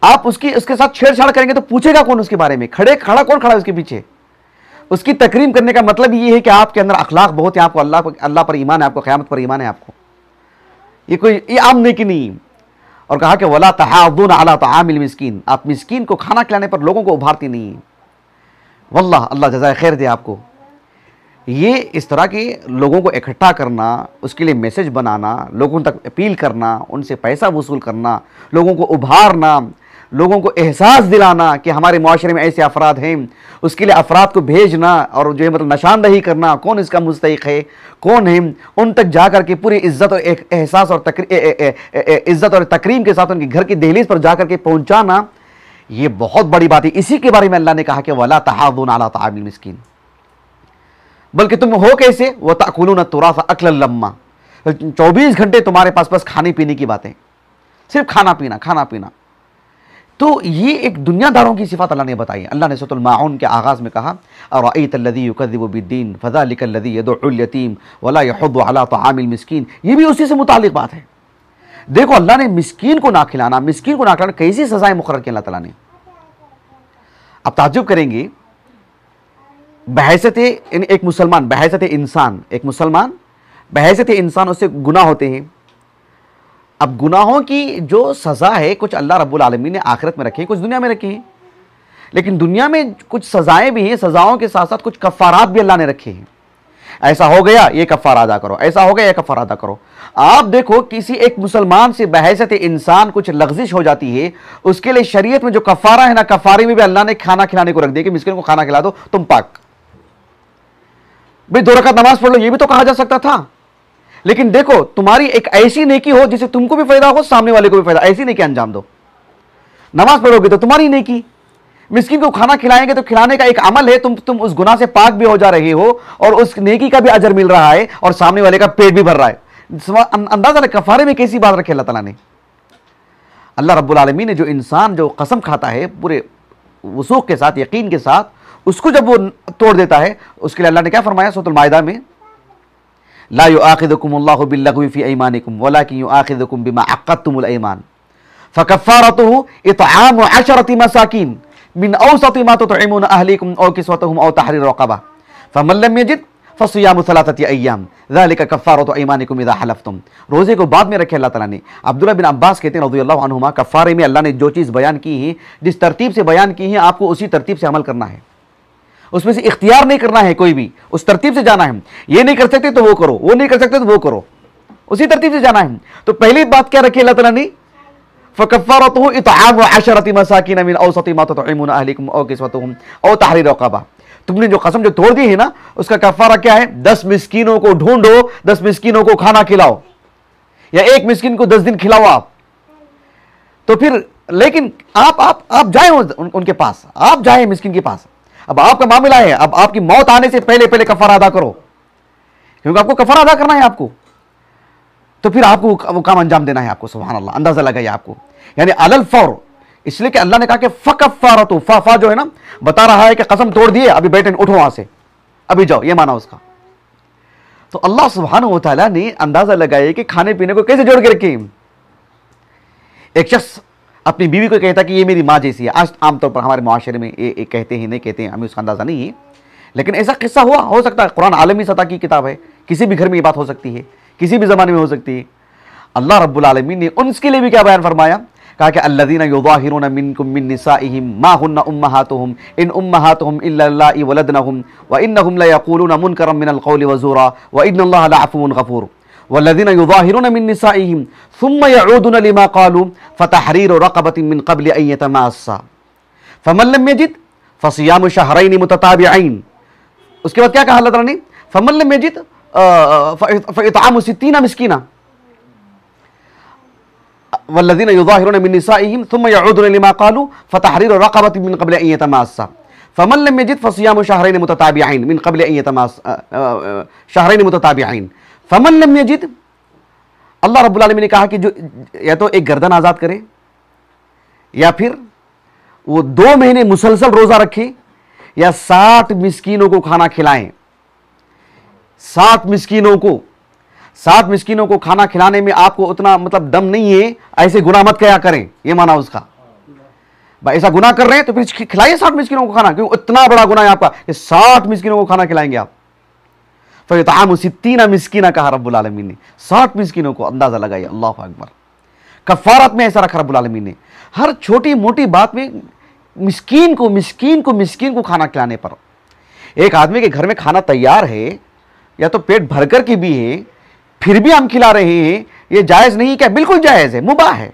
Speaker 1: आप उसके साथ छेड़छाड़ करेंगे तो पूछेगा कौन उसके बारे में? खड़ा कौन खड़ा है उसके पीछे? उसकी तकरीम करने का मतलब ये है कि आपके अंदर अखलाक बहुत है, आपको अल्लाह पर ईमान है, आपको क़यामत पर ईमान है आपको। ये आम नेकी नहीं। और कहा कि वला तहाज़्ज़ूना अला तआमिल मिस्कीन, आप मिस्कीन को खाना खिलाने पर लोगों को उभारती नहीं है। वल्लाह अल्लाह जज़ाए खैर दे आपको। ये इस तरह के लोगों को इकट्ठा करना, उसके लिए मैसेज बनाना, लोगों तक अपील करना, उनसे पैसा वसूल करना, लोगों को उभारना, लोगों को एहसास दिलाना कि हमारे माशरे में ऐसे अफराद हैं, उसके लिए अफराद को भेजना और जो है मतलब निशानदही करना कौन इसका मुस्तहिक है, कौन है, उन तक जाकर के पूरी इज्जत और एहसास और इज्जत और तकरीम के साथ उनके घर की दहलीज पर जाकर के पहुंचाना, ये बहुत बड़ी बात है। इसी के बारे में अल्लाह ने कहा कि वला तहाज़्ज़ूना अला तआमिल मिस्कीन, बल्कि तुम हो कैसे? व तअकुलूना तुराथ अकलन लम्मा, 24 घंटे तुम्हारे पास बस खाने पीने की बातें, सिर्फ खाना पीना खाना पीना। तो ये एक दुनियादारों की सिफात अल्लाह ने बताई। अल्लाह ने सूरह माऊन के आगाज़ में कहा अरअयतल्लज़ी युकज़्ज़िबु बिद्दीन फ़ज़ालिकल्लज़ी यदउल यतीम वला यहुद्दु अला तआमिल मिस्कीन, ये भी उसी से मुताल्लिक़ बात है। देखो अल्लाह ने मिस्कीन को ना खिलाना, मिस्कीन को ना खिलाना, कैसी सज़ाएं मुक़र्रर की अल्लाह ताला ने। अब ताज्जुब करेंगे, बहैसियत एक मुसलमान, बहैसियत इंसान, एक मुसलमान बहैसियत इंसान उससे गुनाह होते हैं। अब गुनाहों की जो सज़ा है कुछ अल्लाह रब्बुल आलमीन ने आखिरत में रखी है, कुछ दुनिया में रखी है, लेकिन दुनिया में कुछ सज़ाएं भी हैं, सज़ाओं के साथ साथ कुछ कफ़ारात भी अल्लाह ने रखे हैं। ऐसा हो गया ये कफ़ारा अदा करो, ऐसा हो गया ये कफ़ारा अदा करो। आप देखो किसी एक मुसलमान से बहैसियत इंसान कुछ लग़ज़िश हो जाती है, उसके लिए शरीयत में जो कफ़ारा है ना, कफ़ारे में भी अल्लाह ने खाना खिलाने को रख दिया कि मिस्किन को खाना खिला दो तुम पाक। भाई 2 रकात नमाज पढ़ लो, ये भी तो कहा जा सकता था, लेकिन देखो तुम्हारी एक ऐसी नेकी हो जिससे तुमको भी फायदा हो, सामने वाले को भी फायदा, ऐसी नेकी अंजाम दो। नमाज पढ़ोगे तो तुम्हारी नेकी, मिस्किन को खाना खिलाएंगे तो खिलाने का एक अमल है, तुम उस गुनाह से पाक भी हो जा रहे हो और उस नेकी का भी अजर मिल रहा है और सामने वाले का पेट भी भर रहा है। अंदाजा कफारे में कैसी बात रखी अल्लाह ताला ने। अल्लाह रब्बुल आलमीन ने जो इंसान जो कसम खाता है पूरे वसूख के साथ, यकीन के साथ, उसको जब वो तोड़ देता है, उसके लिए अल्लाह ने क्या फरमाया सूरह माइदा में, ला युआखिदुकुमुल्लाहु बिल्लग़वी फ़ी अयमानिकुम वलाकिन युआखिदुकुम बिमा अक़्क़दतुमुल अयमान फ़कफ़ारतुहु इत्आमु 10 मसाकीन मिन औसति मा तुतइमून अहलीकुम औ किस्वतुहुम औ तहरीर रक़बा फ़मन लम यजिद फसियामु सलासति अय्याम ज़ालिका कफ़ारतु अयमानिकुम इज़ा हलफ़्तुम। रोज़े को बाद में रखे अल्लाह ताला ने। अब्दुल्लाह बिन अब्बास कहते हैं रज़ियल्लाहु अन्हुमा, कफ़ारे में अल्लाह ने जो चीज़ बयान की है, जिस तरतीब से बयान की है, आपको उसी तरतीब से अमल करना है, उसमें से इख्तियार नहीं करना है कोई भी, उस तरतीब से जाना है। ये नहीं कर सकते तो वो करो, वो नहीं कर सकते तो वो करो, उसी तरतीब से जाना है। तो पहली बात क्या रखी अल्लाह ताला ने, फ़कफ़ारतुहु इत्आमु अशरति मसाकिन मिन औसति मा तुतइमुना अहलिकुम औ किस्वतुहुम औ तहरीरु रक़बा। तुमने जो कसम जो तोड़ दी है ना, उसका कफ़ारा क्या है? 10 मिस्कीनों को ढूंढो, 10 मिस्कीनों को खाना खिलाओ, या एक मिस्कीन को 10 दिन खिलाओ आप। तो फिर लेकिन आप जाए उनके पास, आप जाए मिस्कीन के पास। अब आपका मामला है, अब आपकी मौत आने से पहले पहले कफ़ारा अदा करो, क्योंकि आपको कफ़ारा अदा करना है आपको। तो फिर आपको वो काम अंजाम देना है आपको। सुभान अल्लाह, अंदाजा लगाइए आपको, यानी अलल फौर। इसलिए कि अल्लाह ने कहा कि फ़कफ़ारतु, फा जो है ना, बता रहा है कि कसम तोड़ दिए, अभी बैठे उठो वहां से, अभी जाओ, ये माना उसका। तो अल्लाह सुब्हानहू व तआला ने अंदाजा लगाया कि खाने पीने को कैसे जोड़ के रखे। एक शख्स अपनी बीवी को कहता कि ये मेरी माँ जैसी है। आज आमतौर पर हमारे मुआशरे में ये कहते हैं, नहीं कहते हैं, हमें उसका अंदाजा नहीं है, लेकिन ऐसा किस्सा हुआ, हो सकता है। कुरान आलमी सतह की किताब है, किसी भी घर में ये बात हो सकती है, किसी भी ज़माने में हो सकती है। अल्लाह रब्बुल आलमीन ने उनके लिए भी क्या बयान फरमाया, कहा कि अल्लज़ीना युज़ाहिरून मिनकुम मिन निसाइहिम मा हुन्ना उम्महातुहुम इन उम्महातुहुम इल्ला अल्लाइ वलदनहुम व इन्नहुम लयक़ूलूना मुनकरम मिनल क़ौलि व ज़ूरा व इन्नल्लाहा लअफ़ुव्वुन गफ़ूर वल्लज़ीना युज़ाहिरून मिन निसाइहिम सुम्मा यऊदूना लिमा क़ालू फ़तहरीरु रक़बतिन मिन क़ब्लि अन यतमास्सा फ़मन लम यजिद फ़सियामु शहरैनि मुतताबिዐैन। उसके बाद क्या कहा अल्लाह ताला ने, फ़मन लम यजिद फ़इत्आमु सित्तीना मिस्कीना वल्लज़ीना युज़ाहिरून मिन निसाइहिम सुम्मा यऊदूना लिमा क़ालू फ़तहरीरु रक़बतिन मिन क़ब्लि अन यतमास्सा फ़मन लम यजिद फ़सियामु शहरैनि मुतताबिዐैन मिन क़ब्लि अन यतमास्सा शहरैनि मुतताबिዐैन फ़मन लम यजिद। अल्लाह रब्बुल आलमीन ने कहा कि जो या तो एक गर्दन आज़ाद करे, या फिर वो 2 महीने मुसलसल रोज़ा रखे, या 60 मिस्कीनों को खाना खिलाएं। 60 मिस्कीनों को खाना खिलाने में आपको उतना मतलब दम नहीं है, ऐसे गुनाह मत क्या करें, ये माना उसका। भाई ऐसा गुनाह कर रहे हैं तो फिर खिलाइए 60 मिस्कीनों को खाना, क्योंकि इतना बड़ा गुनाह है आपका कि 60 मिस्कीनों को खाना खिलाएंगे आप। फ़इत्आमु सित्तीना मिस्कीना कहा रब्बुल आलमीन ने, 60 मिस्कीनों को। अंदाजा लगाइए, अल्लाहु अकबर। कफ़ारत में ऐसा रखा रब्बुल आलमीन ने, हर छोटी मोटी बात में मिस्कीन को खाना खिलाने पर। एक आदमी के घर में खाना तैयार है, या तो पेट भरकर के भी है, फिर भी हम खिला रहे हैं, ये जायज़ नहीं क्या? बिल्कुल जायज़ है, मुबाह है।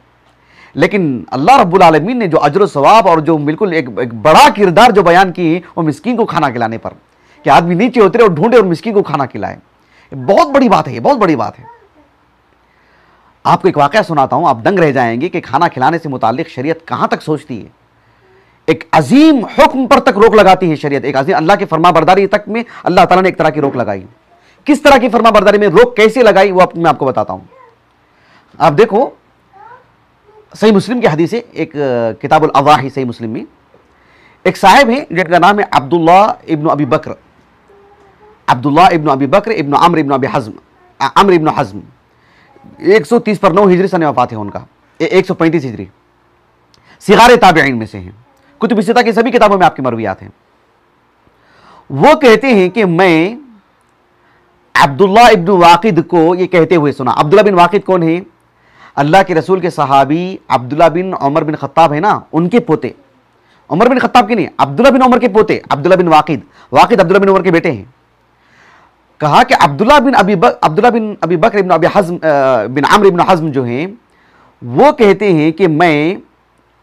Speaker 1: लेकिन अल्लाह रब्बुल आलमीन ने जो अजर सवाब और जो बिल्कुल एक बड़ा किरदार जो बयान की है, वो मिस्कीन को खाना खिलाने पर, कि आदमी नीचे उतरे और ढूंढे और मिस्कीन को खाना खिलाए। बहुत बड़ी बात है, ये बहुत बड़ी बात है। आपको एक वाक़या सुनाता हूं, आप दंग रह जाएंगे कि खाना खिलाने से मुताल्लिक शरीयत कहां तक सोचती है। एक अजीम हुक्म पर तक रोक लगाती है शरीयत, एक अजीम अल्लाह की फरमाबरदारी तक में अल्लाह ताला ने एक तरह की रोक लगाई। किस तरह की फरमाबरदारी में रोक कैसे लगाई, वो मैं आपको बताता हूं। आप देखो, सही मुस्लिम की हदीस है, एक किताबुल अज़ाही सही मुस्लिम में एक साहिब है जिनका नाम है अब्दुल्ला इब्न अबी बकर इब्न अम्र इब्न हज़्म। 130 पर 9 हिजरी सन वफात है उनका, 135 हिजरी। सिगारे ताबिईन में से हैं, कुतुब सित्ता की सभी किताबों में आपकी मरवियात हैं। वो कहते हैं कि मैं अब्दुल्ला इब्न वाकिद को ये कहते हुए सुना। अब्दुल्ला बिन वाकिद कौन है? अल्लाह के रसूल के सहाबी अब्दुल्ला बिन उमर बिन खत्ताब है ना, उनके पोते। उमर बिन खत्ताब के नहीं, अब्दुल्ला बिन उमर के पोते अब्दुल्ला बिन वाकिद अब्दुल्ला बिन उमर के बेटे हैं। कहा कि अब्दुल्ला बिन अबी बकर इब्न अबी हज़्म बिन अम्र इब्न हज़्म जो हैं, वो कहते हैं कि मैं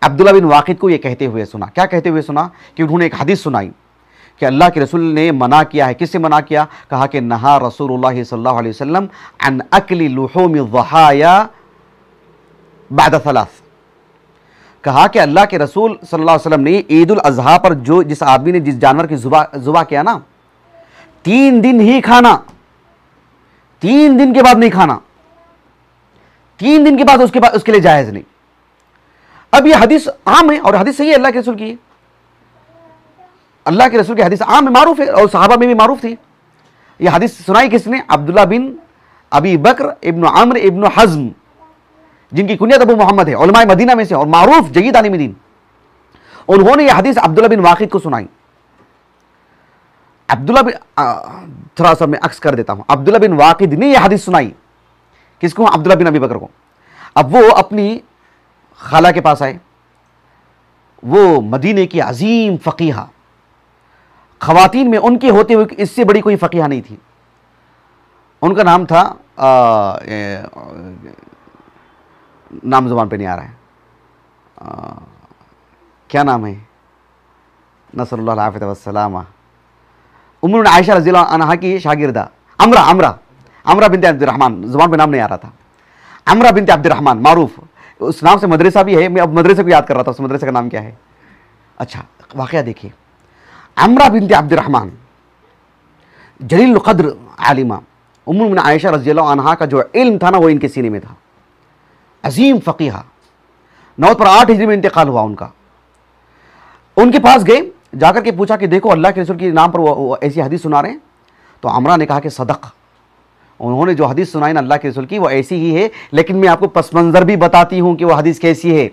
Speaker 1: अब्दुल्ला बिन वाकिद को ये कहते हुए सुना। क्या कहते हुए सुना? कि उन्होंने एक हदीस सुनाई कि अल्लाह के रसूल ने मना किया है। किससे मना किया? कहा कि नहा रसूलुल्लाह सल्लल्लाहु अलैहि वसल्लम अन अक्ली लुहूम ज़हाया बाद सलास। कहा कि अल्लाह के रसूल सल्लल्लाहु अलैहि वसल्लम ने ईद उल अज़हा पर जिस आदमी ने जिस जानवर की ज़ुबा किया ना, 3 दिन ही खाना, 3 दिन के बाद नहीं खाना, 3 दिन के बाद उसके लिए जायज़ नहीं। अब यह हदीस आम है और हदीस सही है, अल्लाह के रसूल की है। अल्लाह के रसूल की हदीस आम में मारूफ है और सहाबा में भी मारूफ थी। यह हदीस सुनाई किसने? अब्दुल्ला बिन अबी बकर इब्न अम्र इब्न हज़्म, जिनकी कुनियत अबू मोहम्मद है, उलमाए मदीना में से और मारूफ जय्यद आलिम दीन। उन्होंने यह हदीस अब्दुल्ला बिन वाकिद को सुनाई। अब्दुल्ला थोड़ा सा मैं अक्स कर देता हूं। अब्दुल्ला बिन वाकिद ने यह हदीस सुनाई, किसको? अब्दुल्ला बिन अबी बकर को। अब वो अपनी खाला के पास आए, वो मदीने की अजीम फ़कीहा, ख़वातीन में उनके होते हुए इससे बड़ी कोई फ़कीहा नहीं थी। उनका नाम था नाम ज़ुबान पे नहीं आ रहा है, क्या नाम है, नसरुल्लाह आफ़ियत वस्सलामा, उम्मुल आयशा रज़ियल्लाहु अन्हा की शागिर्दा अमरा बिनते अब्दुर्रहमान, ज़ुबान पे नाम नहीं आ रहा था, अमरा बिनते अब्दुर्रहमान, मारूफ। उस नाम से मदरसा भी है, मैं अब मदरसे को याद कर रहा था, उस मदरसे का नाम क्या है। अच्छा, वाक़या देखिए, अमरा बिनते अब्दुर्रहमान जलील क़द्र आलिमा, उम्मुल मोमिनीन आयशा रज़ियल्लाहु अन्हा का जो इल्म था ना वो इनके सीने में था, अजीम फ़कीहा। 9 पर 8 हिजरी में इंतकाल हुआ उनका। उनके पास गए, जाकर के पूछा कि देखो अल्लाह के रसूल के नाम पर वो ऐसी हदीस सुना रहे हैं। तो अमरा ने कहा कि सदक़, उन्होंने जो हदीस सुनाई ना अल्लाह के रसूल की वो ऐसी ही है, लेकिन मैं आपको पस मंज़र भी बताती हूँ कि वो हदीस कैसी है।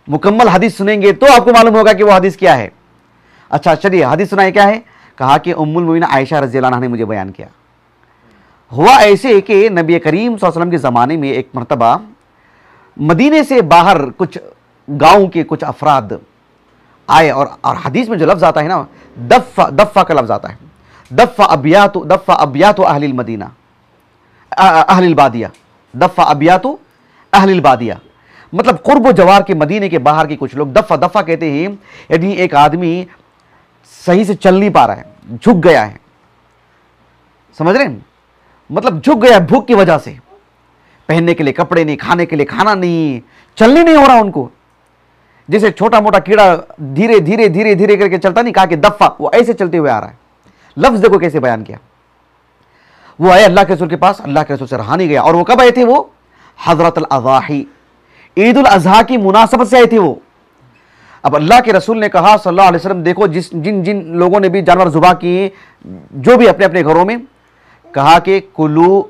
Speaker 1: मुकम्मल हदीस सुनेंगे तो आपको मालूम होगा कि वो हदीस क्या है। अच्छा चलिए, हदीस सुनाई क्या है? कहा कि उम्मुल मोमिनीन आयशा रज़ियल्लाहु अन्हा ने मुझे बयान किया। हुआ ऐसे कि नबी करीम सल्लल्लाहु अलैहि वसल्लम के ज़माने में एक मरतबा मदीने से बाहर कुछ गाँव के कुछ अफराद आए, और हदीस में जो लफ्ज़ आता है ना, दफ़ा का लफ्ज़ आता है, दफ़ा अबियातु अहलिल मदीना अहलिल बादिया, दफ़ा अबियातु अहलिल बादिया, मतलब कुर्ब जवार के मदीने के बाहर के कुछ लोग। दफ़ा कहते हैं यदि एक आदमी सही से चल नहीं पा रहा है, झुक गया है, समझ रहे हैं, मतलब झुक गया है भूख की वजह से, पहनने के लिए कपड़े नहीं, खाने के लिए खाना नहीं, चलने नहीं हो रहा उनको, जैसे छोटा मोटा कीड़ा धीरे धीरे धीरे धीरे करके चलता नहीं, कहा कि दफ़ा, वो ऐसे चलते हुए आ रहा है। लफ्ज़ देखो कैसे बयान किया। वो आए अल्लाह के रसूल के पास, अल्लाह के रसूल से रहा नहीं गया। और वो कब आए थे? वो हज़रतुल अज़ाही, ईद उल अज़हा की मुनासबत से आए थे वो। अब अल्लाह के रसूल ने कहा सल्लल्लाहु अलैहि वसल्लम, देखो जिन जिन लोगों ने भी जानवर ज़ुबा किए, जो भी अपने अपने घरों में, कहा कि कुलू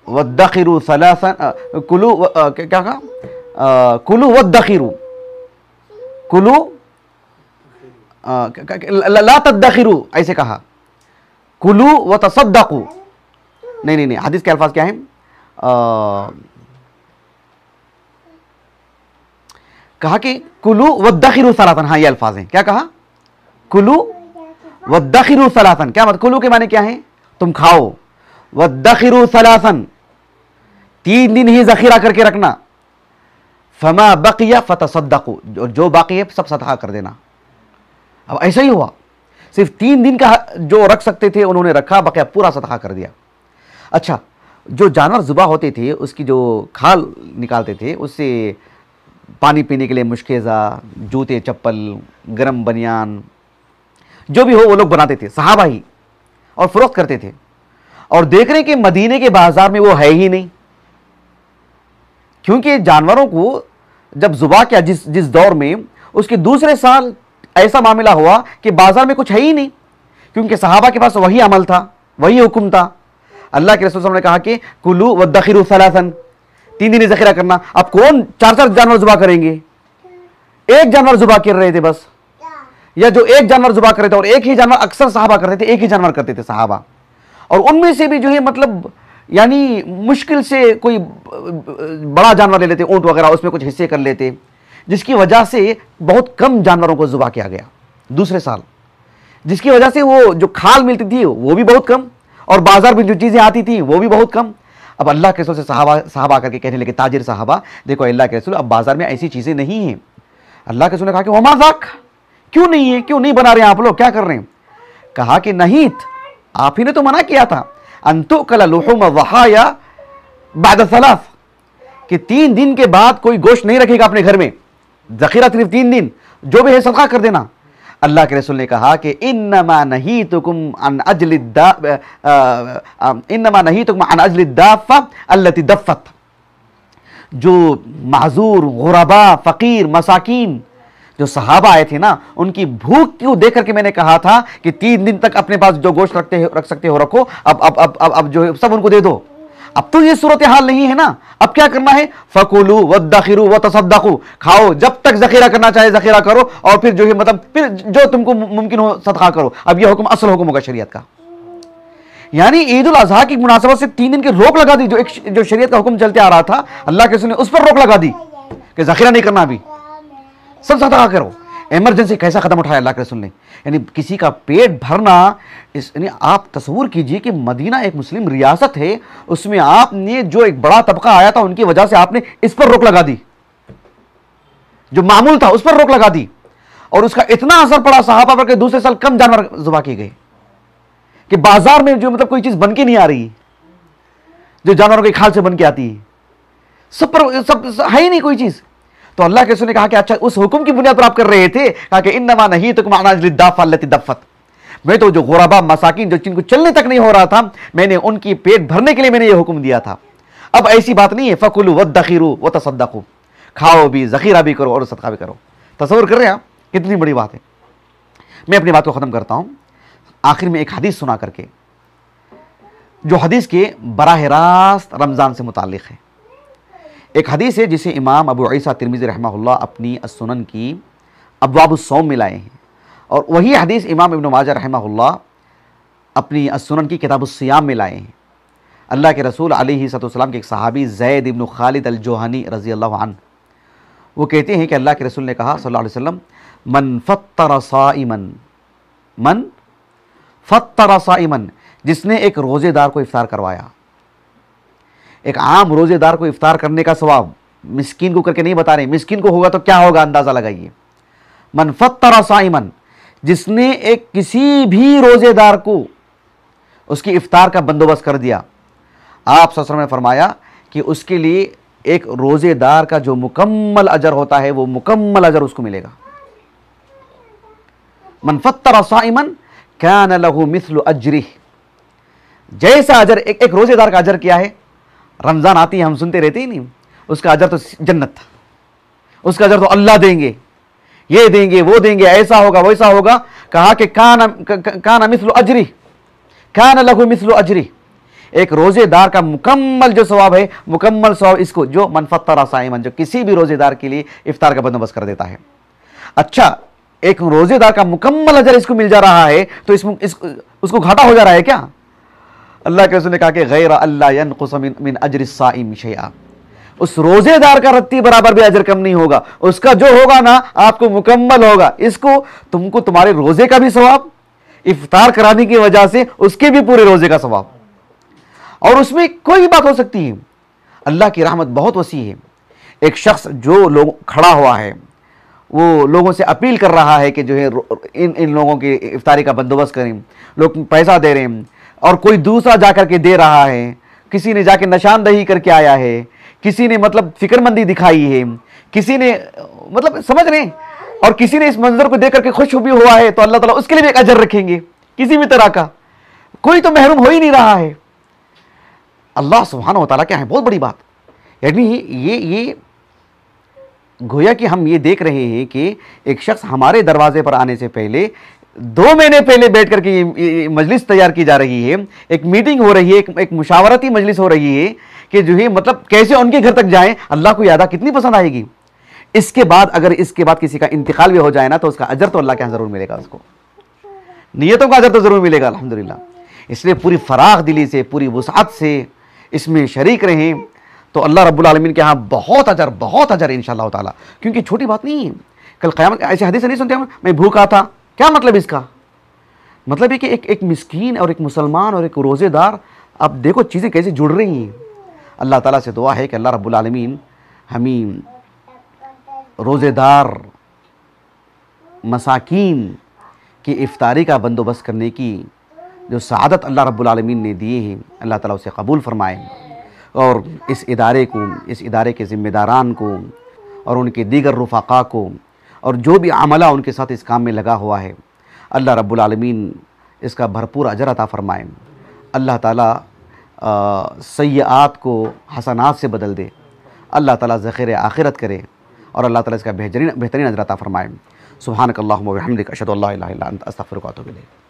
Speaker 1: वद्दखिरू सलासन, क्या कहा? कुलू वद्दखिरू, कुलू ला तद्दखिरू, ऐसे कहा, कुलू व तसद्दकू। नहीं, हदीस के अल्फाज क्या है? कहा कि कुलू वद्दखिरू सलातन, हाँ ये अल्फाज हैं। क्या कहा? कुलू वद्दखिरू सलातन। क्या मतलब? कुलू के माने क्या है? तुम खाओ, वद्दखिरू सलातन, 3 दिन ही जखीरा करके रखना, फमा बकिया फतसद्दकू, जो बाकी है सब सदका कर देना। अब ऐसा ही हुआ, सिर्फ 3 दिन का जो रख सकते थे उन्होंने रखा, बकिया पूरा सदका कर दिया। अच्छा, जो जानवर ज़ुबा होते थे उसकी जो खाल निकालते थे, उससे पानी पीने के लिए मुश्केज़ा, जूते चप्पल, गरम बनियान, जो भी हो वो लोग बनाते थे, सहाबा ही, और फ़रोख्त करते थे। और देख रहे कि मदीने के बाज़ार में वो है ही नहीं, क्योंकि जानवरों को जब ज़ुबा किया जिस दौर में, उसके दूसरे साल ऐसा मामला हुआ कि बाजार में कुछ है ही नहीं, क्योंकि सहाबा के पास वही अमल था, वही हुक्म था। अल्लाह के रसूल ने कहा कि कुलू वद्दखिरू सलासन, 3 दिन ज़खीरा करना। अब कौन 4-4 जानवर ज़ुबा करेंगे? एक जानवर ज़ुबा कर रहे थे बस, या जो एक जानवर ज़ुबा कर रहे थे, और एक ही जानवर अक्सर सहाबा करते थे, एक ही जानवर करते थे सहाबा। और उनमें से भी जो है मतलब यानी मुश्किल से कोई बड़ा जानवर ले लेते, ऊँट वगैरह, उसमें कुछ हिस्से कर लेते, जिसकी वजह से बहुत कम जानवरों को ज़ुबा किया गया दूसरे साल, जिसकी वजह से वो जो खाल मिलती थी वो भी बहुत कम, और बाजार में जो चीज़ें आती थी वो भी बहुत कम। अब अल्लाह के रसूल से सहाबा करके कहने लगे, ताजिर सहाबा, देखो अल्लाह के रसूल, अब बाजार में ऐसी चीज़ें नहीं हैं। अल्लाह के रसूल ने कहा कि वमा ज़ाक, क्यों नहीं है, क्यों नहीं बना रहे हैं आप लोग, क्या कर रहे हैं? कहा कि नहीं, आप ही ने तो मना किया था, अंतु कला लुहुम वहाया बाद सलास, कि 3 दिन के बाद कोई गोश्त नहीं रखेगा अपने घर में, ज़खीरा सिर्फ 3 दिन, जो भी है सदका कर देना। अल्लाह के रसूल ने कहा कि इन्नमा नहीतुकुम अन अजलिद दाफ़ा अल्लती दफ़्फ़त, जो माज़ूर, गुरबा, फ़कीर, मसाकीन जो सहाबा आए थे ना, उनकी भूख क्यों देख करके मैंने कहा था कि 3 दिन तक अपने पास जो गोश्त रख सकते हो रखो, अब जो है सब उनको दे दो। अब तो ये सूरत हाल नहीं है ना, अब क्या करना है? फकुलू वद्दखिरू वतसद्दकू, खाओ, जब तक ज़खीरा करना चाहे ज़खीरा करो, और फिर जो है मतलब फिर जो तुमको मुमकिन हो सदका करो। अब ये हुक्म असल हुक्म होगा शरीयत का। यानी ईद उल अजहा की मुनासबत से 3 दिन की रोक लगा दी, जो शरीयत का हुक्म चलते आ रहा था, अल्लाह के रसूल ने उस पर रोक लगा दी कि ज़ख़ीरा नहीं करना, अभी सब सदका करो। इमरजेंसी कैसा कदम उठाया अल्लाह के रसूल ने, यानी किसी का पेट भरना, यानी आप तस्वूर कीजिए कि मदीना एक मुस्लिम रियासत है, उसमें आपने जो एक बड़ा तबका आया था उनकी वजह से आपने इस पर रोक लगा दी, जो मामूल था उस पर रोक लगा दी, और उसका इतना असर पड़ा सहाबा पर कि दूसरे साल कम जानवर ज़ुबा किए गए, कि बाजार में जो मतलब कोई चीज बन के नहीं आ रही, जो जानवरों के खाल से बन के आती है, सब पर सब है ही नहीं कोई चीज। तो अल्लाह के रसूल ने कहा कि अच्छा उस हुक्म की बुनियाद पर आप कर रहे थे, कहा कि इन्नमा नहीं तो दफ़त, मैं तो जो गुरबा मसाकिन जो जिनको चलने तक नहीं हो रहा था, मैंने उनकी पेट भरने के लिए मैंने ये हुक्म दिया था। अब ऐसी बात नहीं है फ़कुलू वद्दखिरू वतसद्दक़ू, खाओ भी, ज़ख़ीरा भी करो और सदका भी करो। तसव्वुर कर रहे हैं आप, कितनी बड़ी बात है। मैं अपनी बात को ख़त्म करता हूँ आखिर में एक हदीस सुना करके, जो हदीस के बराह रास्त रमज़ान से मुताल्लिक़ है। एक हदीस है जिसे इमाम अबू ईसा तिरमिज़ी रहमहुल्लाह अपनी अस्सुनन की अब्वाबुस्सौम में लाए हैं, और वही हदीस इमाम इब्न माजा रहमहुल्लाह अपनी अस्सुनन की किताबुस्सियाम में लाए हैं। अल्लाह के रसूल अलैहिस्सलाम के एक सहाबी ज़ैद इब्न खालिद अल जोहनी रज़ी अल्लाहु अन्हु, वो कहते हैं कि अल्लाह के रसूल ने कहा सल्लल्लाहु अलैहि वसल्लम, मन फत्तर साइमन, मन फत्तर साइमन, जिसने एक रोज़ेदार को इफ्तार करवाया। एक आम रोज़ेदार को इफ्तार करने का सवाब मिस्कीन को करके नहीं बता रहे, मिस्कीन को होगा तो क्या होगा अंदाज़ा लगाइए। मन फत्तर साइमन, जिसने एक किसी भी रोज़ेदार को उसकी इफ्तार का बंदोबस्त कर दिया। आप सल्लल्लाहु अलैहि वसल्लम ने फरमाया कि उसके लिए एक रोज़ेदार का जो मुकम्मल अजर होता है, वो मुकम्मल अजर उसको मिलेगा। मन फत्तर साइमन कान लहू मिस्लु अजरिह, जैसा अजर एक रोज़ेदार का अजर क्या है, रमज़ान आती है हम सुनते रहते ही नहीं, उसका अजर तो जन्नत था, उसका अजर तो अल्लाह देंगे, ये देंगे वो देंगे, ऐसा होगा वैसा होगा। कहा कि कान मिस्लु अजरी, कान लहू मिस्लु अजरी, एक रोज़ेदार का मुकम्मल जो सवाब है, मुकम्मल सवाब इसको, जो मन फत्तर साइमन, जो किसी भी रोज़ेदार के लिए इफ्तार का बंदोबस्त कर देता है। अच्छा, एक रोज़ेदार का मुकम्मल अजर इसको मिल जा रहा है, तो उसको घाटा हो जा रहा है क्या? अल्लाह के रसूल ने कहा कि गैर अल्लाह यनकुस मिन अजरि साइम शैआ, उस रोज़ेदार का रत्ती बराबर भी अजर कम नहीं होगा, उसका जो होगा ना आपको मुकम्मल होगा। इसको तुमको तुम्हारे रोज़े का भी सवाब, इफ्तार कराने की वजह से उसके भी पूरे रोज़े का सवाब, और उसमें कोई भी बात हो सकती है। अल्लाह की रहमत बहुत वसी है। एक शख्स जो लोग खड़ा हुआ है, वो लोगों से अपील कर रहा है कि जो है इन लोगों की इफ्तारी का बंदोबस्त करें, लोग पैसा दे रहे हैं, और कोई दूसरा जाकर के दे रहा है, किसी ने जाके निशानदही करके आया है, किसी ने मतलब फिक्रमंदी दिखाई है, किसी ने मतलब समझ रहे हैं, और किसी ने इस मंजर को देख करके खुश भी हुआ है, तो अल्लाह ताला उसके लिए भी एक अजर रखेंगे किसी भी तरह का। कोई तो महरूम हो ही नहीं रहा है। अल्लाह सुब्हानहू व तआला क्या है, बहुत बड़ी बात। यानी ये गोया कि हम ये देख रहे हैं कि एक शख्स हमारे दरवाजे पर आने से पहले 2 महीने पहले बैठ करके ये मजलिस तैयार की जा रही है, एक मीटिंग हो रही है, एक मुशावरती मजलिस हो रही है कि जो है मतलब कैसे उनके घर तक जाएं। अल्लाह को यादा कितनी पसंद आएगी। इसके बाद अगर इसके बाद किसी का इंतकाल भी हो जाए ना, तो उसका अजर तो अल्लाह के यहाँ ज़रूर मिलेगा, उसको नियतों का अजर तो ज़रूर मिलेगा अल्हम्दुलिल्लाह। इसलिए पूरी फराख दिली से, पूरी वुसअत से इसमें शरीक रहें, तो अल्लाह रब्बुल आलमीन के यहाँ बहुत अजर इंशाअल्लाह ताला। क्योंकि छोटी बात नहीं है। कल क़यामत ऐसे हदीस नहीं सुनते हम, मैं भूखा था, क्या मतलब इसका? मतलब है कि एक मिस्कीन और एक मुसलमान और एक रोज़ेदार, अब देखो चीज़ें कैसे जुड़ रही हैं। अल्लाह ताला से दुआ है कि अल्लाह रब्बुल आलमीन हमें रोज़ेदार मसाकीन की इफ्तारी का बंदोबस्त करने की जो सआदत अल्लाह रब्बुल आलमीन ने दिए हैं, अल्लाह ताला उसे कबूल फरमाए, और इस इदारे को, इस इदारे के ज़िम्मेदारान को और उनके दीगर रुफ़ाक़ा को, और जो भी आमला उनके साथ इस काम में लगा हुआ है, अल्लाह रब्बुल आलमीन इसका भरपूर अजर अता फ़रमाए। अल्लाह ताला सय्यात को हसनात से बदल दे, अल्लाह ताला ज़ख़ीर आखिरत करे, और अल्लाह ताला इसका बेहतरीन अजर अता फ़रमाए। सुब्हानक अल्लाहुम्मा व बिहम्दिक अशहदु अल्ला इलाहा इल्ला अंत अस्तग़फिरुका व अतूबु इलैक।